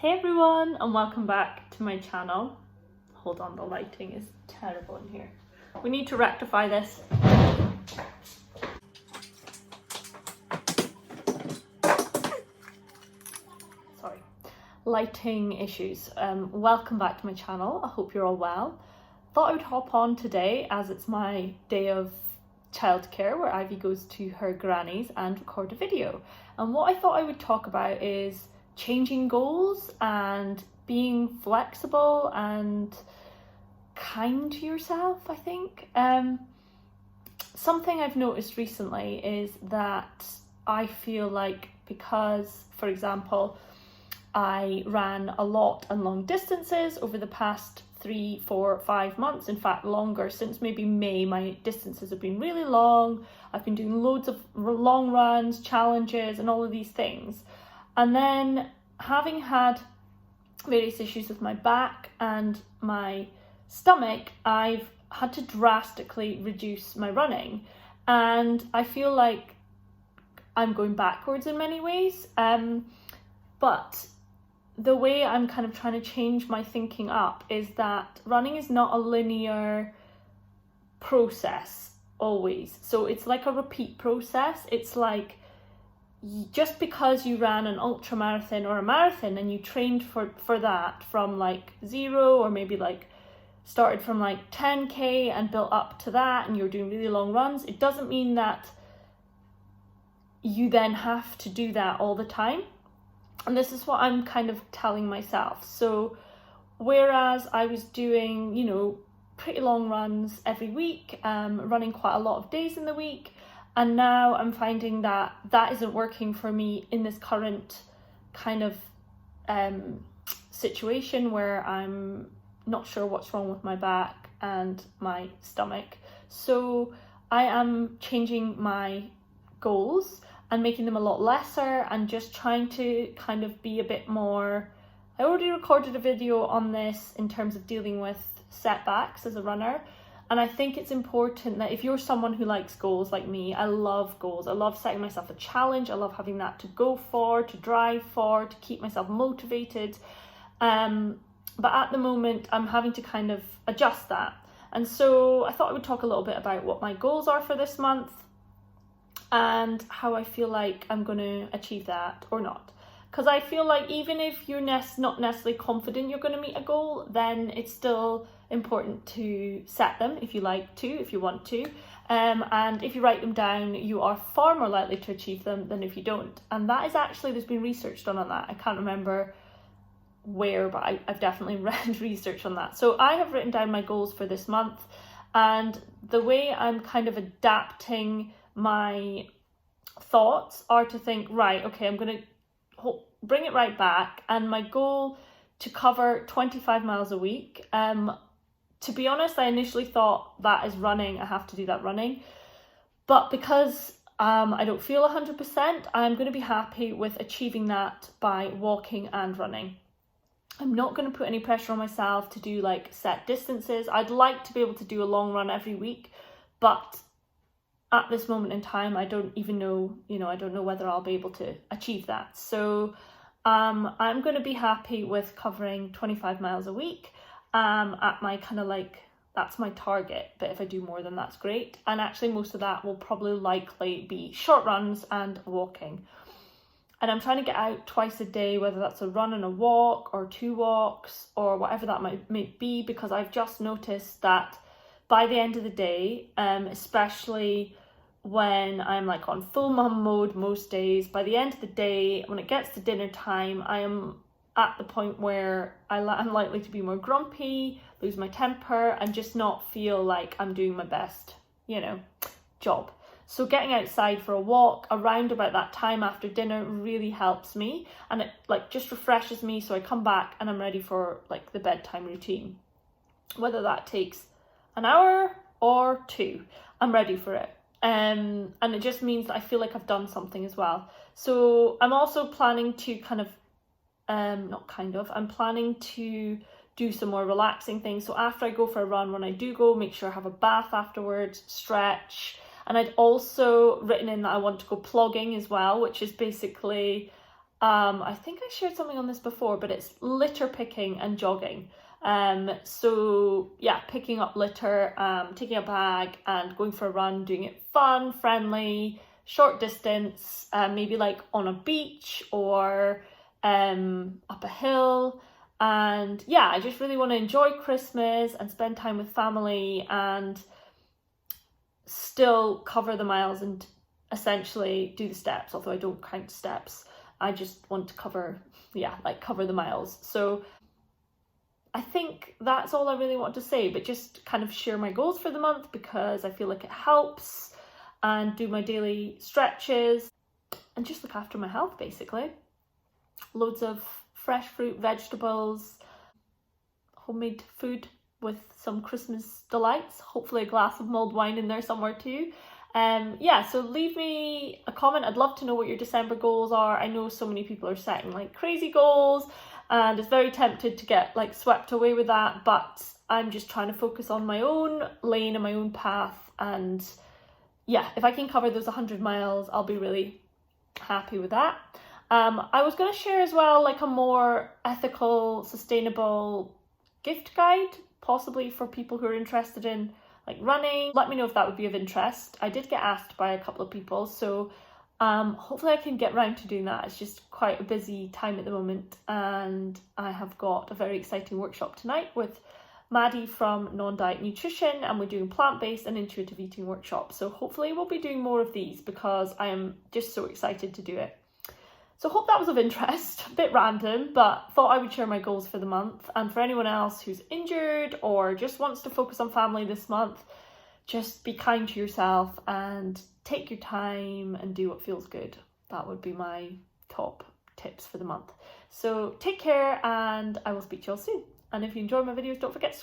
Hey everyone, and welcome back to my channel. Hold on, the lighting is terrible in here. We need to rectify this. Sorry, lighting issues. Welcome back to my channel. I hope you're all well. Thought I would hop on today as it's my day of childcare where Ivy goes to her granny's and record a video. And what I thought I would talk about is changing goals and being flexible and kind to yourself, I think. Something I've noticed recently is that I feel like because, for example, I ran a lot and long distances over the past 3, 4, 5 months, in fact longer, since maybe May, my distances have been really long. I've been doing loads of long runs, challenges and all of these things. And then having had various issues with my back and my stomach, I've had to drastically reduce my running. And I feel like I'm going backwards in many ways. But the way I'm kind of trying to change my thinking up is that running is not a linear process always. So it's like a repeat process. It's like just because you ran an ultra marathon or a marathon and you trained for that from like 0 or maybe like started from like 10k and built up to that and you're doing really long runs, it doesn't mean that you then have to do that all the time. And this is what I'm kind of telling myself. So whereas I was doing, pretty long runs every week, running quite a lot of days in the week, and now I'm finding that that isn't working for me in this current kind of situation where I'm not sure what's wrong with my back and my stomach. So I am changing my goals and making them a lot lesser and just trying to kind of be a bit more. I already recorded a video on this in terms of dealing with setbacks as a runner. And I think it's important that if you're someone who likes goals like me, I love goals. I love setting myself a challenge. I love having that to go for, to drive for, to keep myself motivated. But at the moment, I'm having to kind of adjust that. And so I thought I would talk a little bit about what my goals are for this month and how I feel like I'm going to achieve that or not. Because I feel like even if you're not necessarily confident you're going to meet a goal, then it's still important to set them if you want to. And if you write them down, you are far more likely to achieve them than if you don't. And that is actually, there's been research done on that. I can't remember where, but I've definitely read research on that. So I have written down my goals for this month, and the way I'm kind of adapting my thoughts are to think, right, okay, I'm going to bring it right back, and my goal to cover 25 miles a week. To be honest, I initially thought that is running, I have to do that running, but because I don't feel 100%, I'm going to be happy with achieving that by walking and running. I'm not going to put any pressure on myself to do like set distances. I'd like to be able to do a long run every week, but at this moment in time, I don't even know, I don't know whether I'll be able to achieve that. So I'm going to be happy with covering 25 miles a week at my kind of like, that's my target. But if I do more, then that's great. And actually most of that will probably likely be short runs and walking. And I'm trying to get out twice a day, whether that's a run and a walk or 2 walks or whatever that might be, because I've just noticed that by the end of the day, especially when I'm like on full mum mode most days, by the end of the day, when it gets to dinner time, I am at the point where I'm likely to be more grumpy, lose my temper, and just not feel like I'm doing my best, job. So getting outside for a walk around about that time after dinner really helps me, and it like just refreshes me, so I come back and I'm ready for like the bedtime routine. Whether that takes an hour or 2, I'm ready for it. And it just means that I feel like I've done something as well. So I'm also planning to I'm planning to do some more relaxing things. So after I go for a run, when I do go, make sure I have a bath afterwards, stretch. And I'd also written in that I want to go plogging as well, which is basically I think I shared something on this before, but it's litter picking and jogging. So yeah, picking up litter, taking a bag and going for a run, doing it fun, friendly, short distance, maybe like on a beach or up a hill. And yeah, I just really want to enjoy Christmas and spend time with family and still cover the miles and essentially do the steps, although I don't count steps. I just want to cover the miles. So I think that's all I really want to say, but just kind of share my goals for the month because I feel like it helps, and do my daily stretches and just look after my health basically. Loads of fresh fruit, vegetables, homemade food with some Christmas delights, hopefully a glass of mulled wine in there somewhere too. Yeah, so leave me a comment. I'd love to know what your December goals are. I know so many people are setting like crazy goals and it's very tempted to get like swept away with that, but I'm just trying to focus on my own lane and my own path. And yeah, if I can cover those 100 miles, I'll be really happy with that. I was going to share as well like a more ethical, sustainable gift guide, possibly for people who are interested in like running. Let me know if that would be of interest. I did get asked by a couple of people, so hopefully I can get round to doing that. It's just quite a busy time at the moment, and I have got a very exciting workshop tonight with Maddie from Non-Diet Nutrition, and we're doing plant-based and intuitive eating workshop. So hopefully we'll be doing more of these because I am just so excited to do it. So hope that was of interest, a bit random, but thought I would share my goals for the month. And for anyone else who's injured or just wants to focus on family this month, just be kind to yourself and take your time and do what feels good. That would be my top tips for the month. So take care, and I will speak to you all soon. And if you enjoy my videos, don't forget to